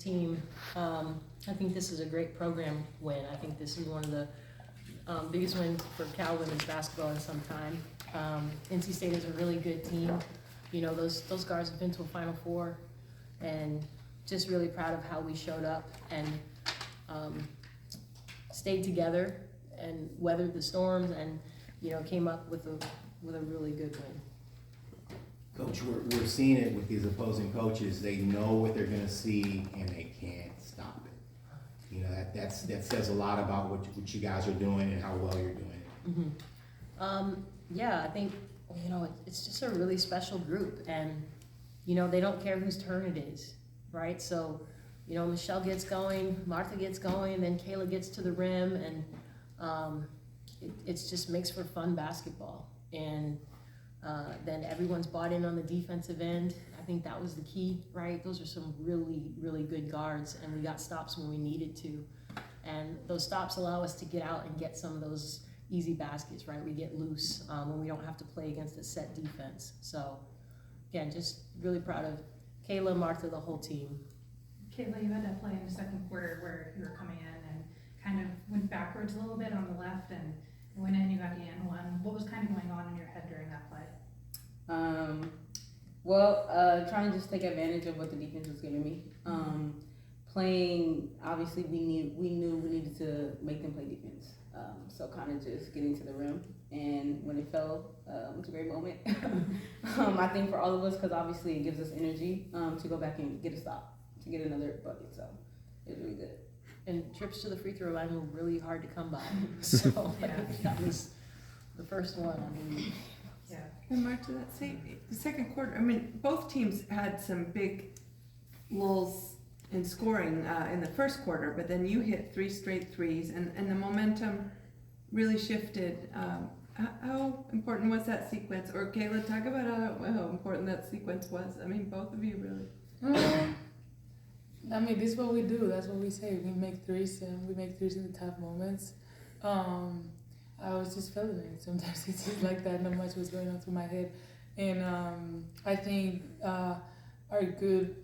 team. I think this is a great program win. I think this is one of the biggest wins for Cal women's basketball in some time. NC State is a really good team. You know, those guards have been to a Final Four, and just really proud of how we showed up and stayed together and weathered the storms, and you know, came up with a really good win. Coach, we're seeing it with these opposing coaches. They know what they're going to see, and they can't stop it. You know, that says a lot about what you guys are doing and how well you're doing it. Mm-hmm. Yeah, I think, you know, it's just a really special group, and you know, they don't care whose turn it is, right? So, you know, Michelle gets going, Marta gets going, then Kayla gets to the rim, and it just makes for fun basketball. And then everyone's bought in on the defensive end. I think that was the key, right? Those are some really, really good guards, and we got stops when we needed to. And those stops allow us to get out and get some of those easy baskets, right? We get loose when we don't have to play against a set defense. So, again, just really proud of Kayla, Marta, the whole team. Kayla, you had that play in the second quarter where you were coming in and kind of went backwards a little bit on the left and went in, you got the and one. What was kind of going on in your head during that play? Trying to just take advantage of what the defense was giving me. Playing, obviously we knew we needed to make them play defense. So kind of just getting to the rim, and when it fell, it was a great moment. I think for all of us, because obviously it gives us energy to go back and get a stop, to get another bucket. So it was really good. And trips to the free throw line were really hard to come by. So Yeah. that was the first one, I believe. Yeah. And Marta, the second quarter, I mean, both teams had some big lulls in scoring in the first quarter, but then you hit 3 straight threes, and the momentum really shifted. How important was that sequence? Or Kayla, talk about how important that sequence was. I mean, both of you really. I mean, this is what we do. That's what we say. We make threes, and we make threes in the tough moments. I was just feeling it. Sometimes it's just like that. Not much was going on through my head, and I think our good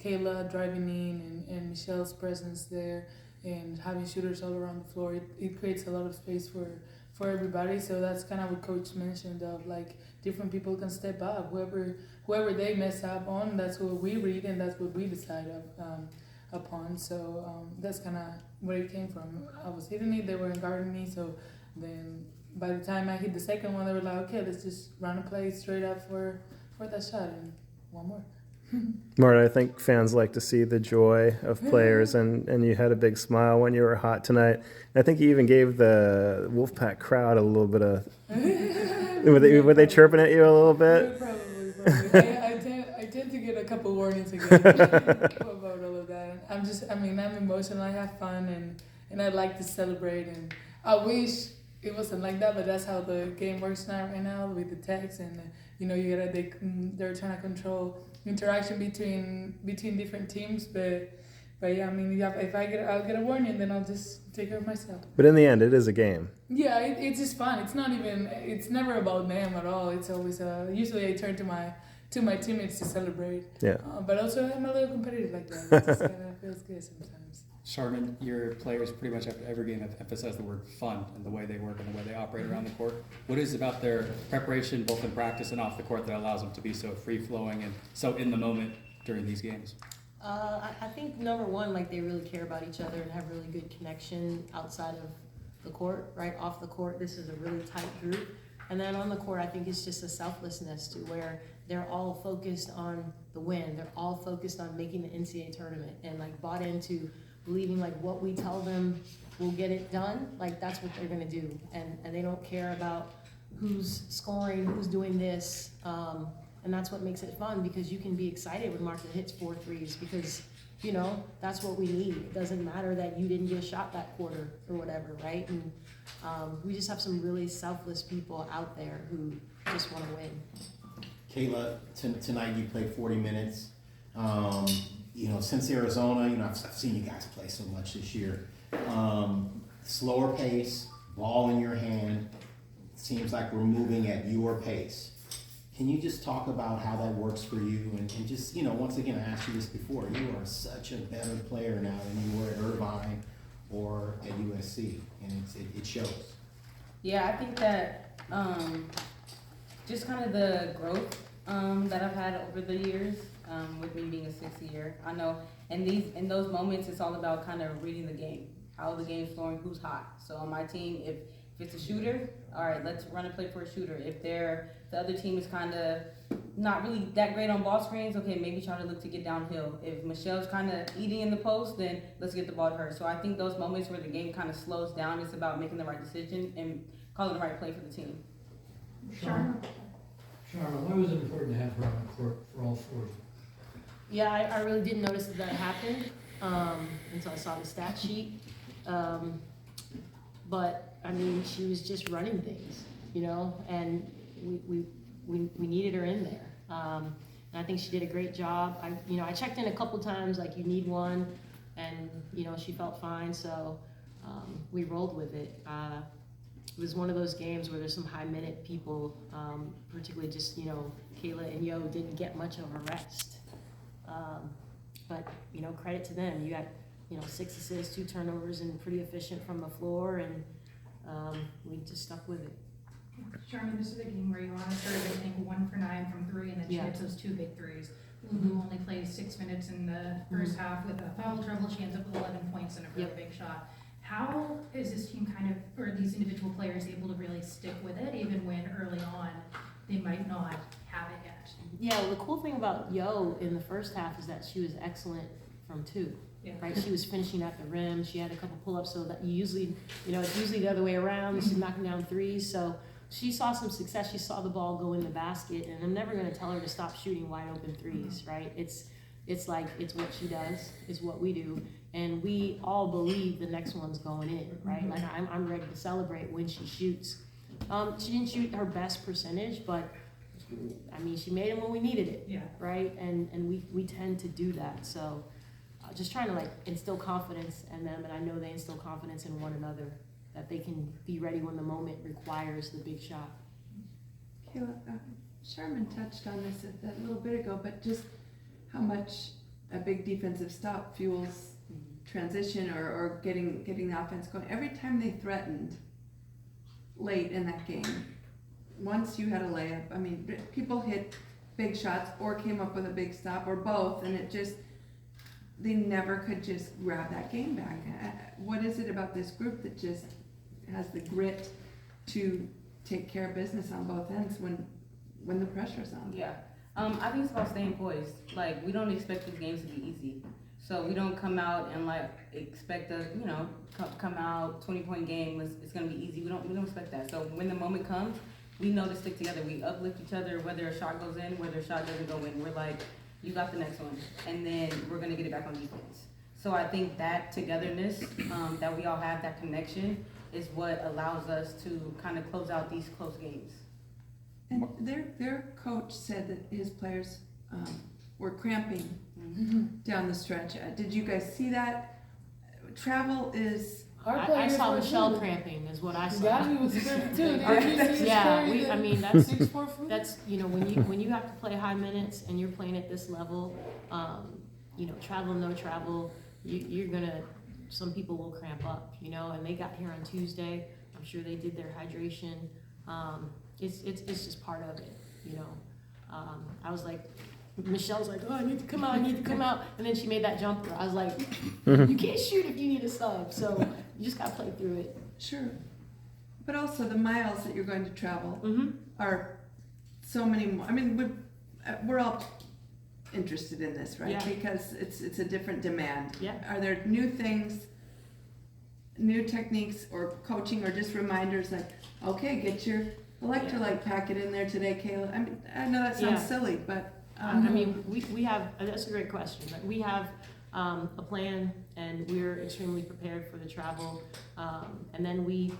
Kayla driving in and Michelle's presence there, and having shooters all around the floor. It creates a lot of space for everybody. So that's kind of what Coach mentioned of like different people can step up. Whoever they mess up on, that's what we read and that's what we decide upon. So that's kind of where it came from. I was hitting it, they weren't guarding me. So then by the time I hit the second one, they were like, okay, let's just run a play straight up for that shot and one more. Marta, I think fans like to see the joy of players, and you had a big smile when you were hot tonight. And I think you even gave the Wolfpack crowd a little bit of. were they chirping at you a little bit? Probably. I tend to get a couple warnings again about all of that. I'm emotional. I have fun, and I like to celebrate. And I wish it wasn't like that, but that's how the game works right now with the text, and they're trying to control interaction between different teams, but yeah, I mean, I'll get a warning, then I'll just take care of myself. But in the end, it is a game. Yeah, it's just fun. It's never about them at all. It's always usually I turn to my teammates to celebrate. Yeah. But also I'm a little competitive like that. It just kind of feels good sometimes. Charmin, your players pretty much after every game have emphasized the word fun and the way they work and the way they operate around the court. What is about their preparation, both in practice and off the court, that allows them to be so free-flowing and so in the moment during these games? I think number one, like they really care about each other and have really good connection outside of the court, right? Off the court, this is a really tight group. And then on the court, I think it's just a selflessness to where they're all focused on the win. They're all focused on making the NCAA tournament and like bought into believing like what we tell them will get it done. Like that's what they're gonna do. And they don't care about who's scoring, who's doing this. And that's what makes it fun, because you can be excited when Marta hits 4 threes because, you know, that's what we need. It doesn't matter that you didn't get a shot that quarter or whatever, right? And we just have some really selfless people out there who just want to win. Kayla, tonight you played 40 minutes. You know, since Arizona, you know, I've seen you guys play so much this year. Slower pace, ball in your hand. Seems like we're moving at your pace. Can you just talk about how that works for you? And just, once again, I asked you this before, you are such a better player now than you were at Irvine or at USC, and it shows. Yeah, I think that just kind of the growth that I've had over the years with me being a sixth year. I know in those moments, it's all about kind of reading the game, how the game's flowing, who's hot. So on my team, if it's a shooter, all right, let's run a play for a shooter. If the other team is kind of not really that great on ball screens, okay, maybe try to look to get downhill. If Michelle's kind of eating in the post, then let's get the ball to her. So I think those moments where the game kind of slows down, it's about making the right decision and calling the right play for the team. Charmin? Charmin, why was it important to have her on the court for all 40? Yeah, I really didn't notice that happened until I saw the stat sheet. But I mean, she was just running things, and we needed her in there. And I think she did a great job. I checked in a couple times, like you need one, and she felt fine, so we rolled with it. It was one of those games where there's some high minute people, particularly just Kayla and Yo didn't get much of a rest. But credit to them. You got 6 assists, 2 turnovers, and pretty efficient from the floor, and we just stuck with it. Charmin, this is a game where you honestly, I think 1 for 9 from 3, and then she hits those 2 big threes. Lulu only plays 6 minutes in the first half with a foul trouble. She ends up with 11 points and a really big shot. How is this team or these individual players able to really stick with it, even when early on they might not have it yet? Yeah, well, the cool thing about Yo in the first half is that she was excellent from 2. Yeah. Right, she was finishing at the rim. She had a couple pull-ups, so that it's usually the other way around. She's knocking down threes, so she saw some success. She saw the ball go in the basket, and I'm never going to tell her to stop shooting wide open threes. Right? It's like it's what she does. It's what we do, and we all believe the next one's going in. Right? Like I'm ready to celebrate when she shoots. She didn't shoot her best percentage, but I mean she made them when we needed it. Yeah. Right? And we tend to do that. So. Just trying to instill confidence in them, and I know they instill confidence in one another, that they can be ready when the moment requires the big shot. Kayla, Charmin touched on this a little bit ago, but just how much a big defensive stop fuels transition or getting the offense going. Every time they threatened late in that game, once you had a layup, I mean, people hit big shots or came up with a big stop or both, and they never could just grab that game back. What is it about this group that just has the grit to take care of business on both ends when the pressure's on? Yeah, I think it's about staying poised. We don't expect these games to be easy, so we don't come out and expect a come out 20-point game. It's gonna be easy. We don't expect that. So when the moment comes, we know to stick together. We uplift each other, whether a shot goes in, whether a shot doesn't go in. We're like, you got the next one, and then we're gonna get it back on defense. So I think that togetherness that we all have, that connection, is what allows us to kind of close out these close games. And their coach said that his players were cramping down the stretch. Did you guys see that? Travel is. I saw Michelle cramping, is what I saw. Gabby was cramping too. That's when you have to play high minutes and you're playing at this level, travel, no travel, you're gonna. Some people will cramp up, and they got here on Tuesday. I'm sure they did their hydration. It's just part of it, I was like, Michelle's like, oh, I need to come out, and then she made that jumper. I was like, you can't shoot if you need a sub, so you just gotta play through it. Sure, but also the miles that you're going to travel are so many more. I mean, we're all interested in this, right? Yeah. Because it's a different demand. Yeah. Are there new things, new techniques, or coaching, or just reminders okay, get your electrolyte packet in there today, Kayla? I mean, I know that sounds silly, but. We have, that's a great question. We have a plan, and we're extremely prepared for the travel. And then we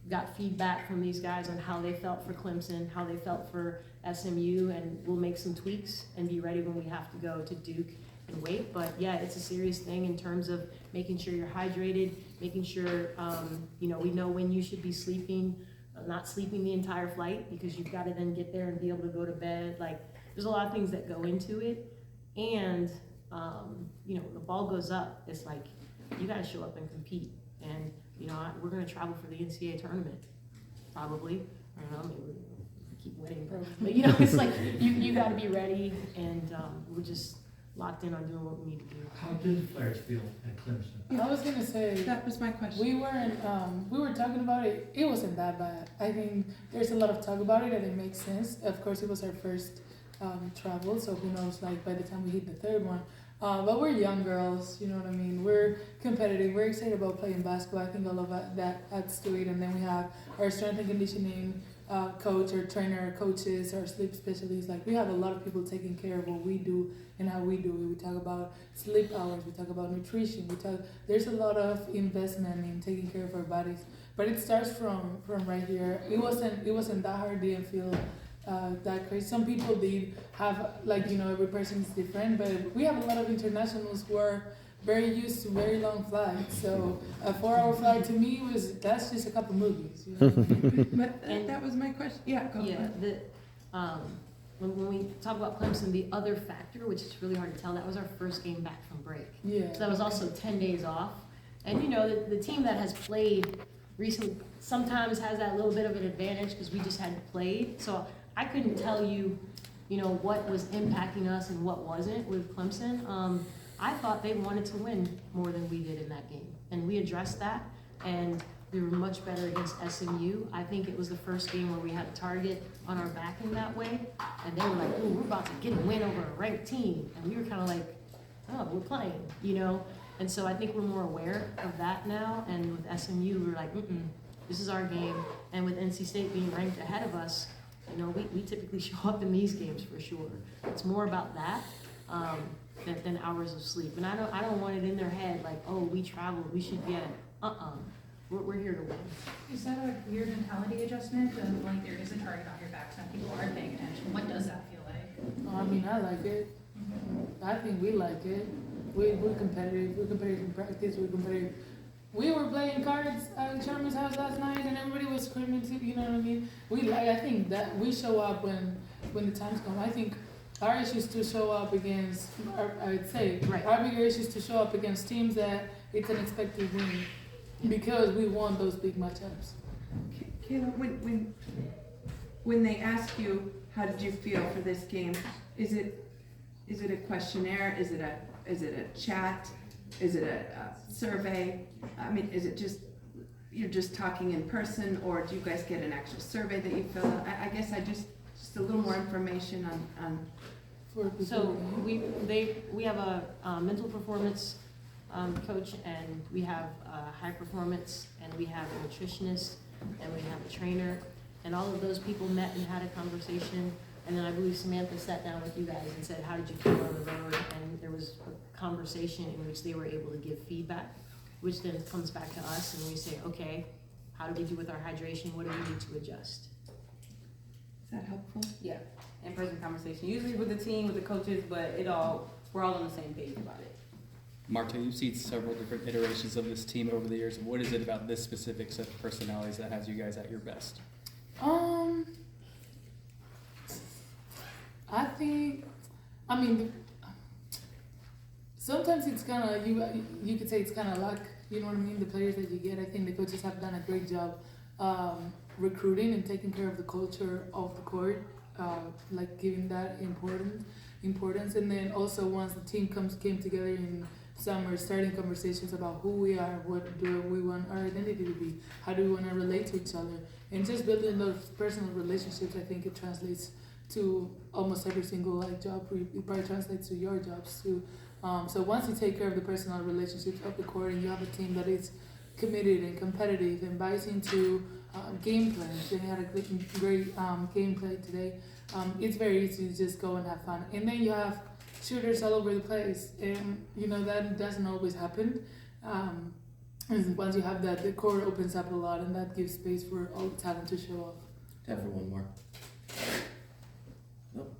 got feedback from these guys on how they felt for Clemson, how they felt for SMU, and we'll make some tweaks and be ready when we have to go to Duke and Wake. But yeah, it's a serious thing in terms of making sure you're hydrated, making sure we know when you should be sleeping. not sleeping the entire flight because you've got to then get there and be able to go to bed. Like, there's a lot of things that go into it. And, you know, when the ball goes up, it's like, you got to show up and compete. And, you know, we're going to travel for the NCAA tournament, probably. I don't know, maybe we keep winning. But you know, it's like, you got to be ready. And we're just locked in on doing what we need to do. How did the players feel at Clemson? I was gonna say, That was my question. we were talking about it. It wasn't that bad. I think there's a lot of talk about it and it makes sense. Of course, it was our first travel, so who knows, like, by the time we hit the third one. But we're young girls, you know what I mean? We're competitive. We're excited about playing basketball. I think all of that adds to it. And then we have our strength and conditioning coach or trainer, our coaches, our sleep specialists. Like, we have a lot of people taking care of what we do and how we do it. We talk about sleep hours. We talk about nutrition. There's a lot of investment in taking care of our bodies. But it starts from right here. It wasn't that hard. Didn't feel that crazy. Some people did have, like, you know, every person is different, but we have a lot of internationals who are very used to very long flights. So a 4-hour flight to me that's just a couple movies. You know? But that was my question. Yeah, go Yeah, ahead. when we talk about Clemson, the other factor, which is really hard to tell, that was our first game back from break. Yeah. So that was also 10 days off. And you know, the team that has played recently sometimes has that little bit of an advantage because we just hadn't played. So I couldn't tell you, you know, what was impacting us and what wasn't with Clemson. I thought they wanted to win more than we did in that game. And we addressed that, and we were much better against SMU. I think it was the first game where we had a target on our back in that way. And they were like, ooh, we're about to get a win over a ranked team. And we were kind of like, oh, we're playing, you know? And so I think we're more aware of that now. And with SMU, we were like, this is our game. And with NC State being ranked ahead of us, you know, we typically show up in these games for sure. It's more about that than hours of sleep. And I don't want it in their head like, oh, we traveled, we should get it. We're here to win. Is that a weird mentality adjustment of, like, there is a target on your back, so people are paying attention? What does that feel like? I mean, I like it. I think we like it. We're competitive. We're competitive in practice. We're competitive. We were playing cards at Charmin's house last night, and everybody was screaming too. You know what I mean? I think that we show up when the times come. I think our issue is to show up against. I'd say Right. our bigger issue is to show up against teams that it's an expected win because we won those big matchups. Kayla, when they ask you how did you feel for this game, is it a questionnaire? Is it a chat? Is it a survey? I mean, is it just you're just talking in person, or do you guys get an actual survey that you fill out? I guess just a little more information on. So we have a mental performance coach, and we have high performance, and we have a nutritionist, and we have a trainer, and all of those people met and had a conversation. And then I believe Samantha sat down with you guys and said, how did you feel on the road? And there was a conversation in which they were able to give feedback, which then comes back to us, and we say, okay, how do we do with our hydration? What do we need to adjust? Is that helpful? Yeah, in-person conversation, usually with the team, with the coaches, but we're all on the same page about it. Marta, you've seen several different iterations of this team over the years. What is it about this specific set of personalities that has you guys at your best? I mean, sometimes it's kind of, you could say it's kind of luck, you know what I mean, the players that you get. I think the coaches have done a great job recruiting and taking care of the culture of the court, like giving that importance. And then also once the team came together in summer, starting conversations about who we are, what do we want our identity to be, how do we want to relate to each other, and just building those personal relationships. I think it translates to almost every single job. It probably translates to your jobs too. So once you take care of the personal relationships of the court, and you have a team that is committed and competitive and buys into game plans, and they had a great game play today, it's very easy to just go and have fun. And then you have shooters all over the place, and you know that doesn't always happen. And once you have that, the court opens up a lot, and that gives space for all the talent to show off. Time for one more. Nope.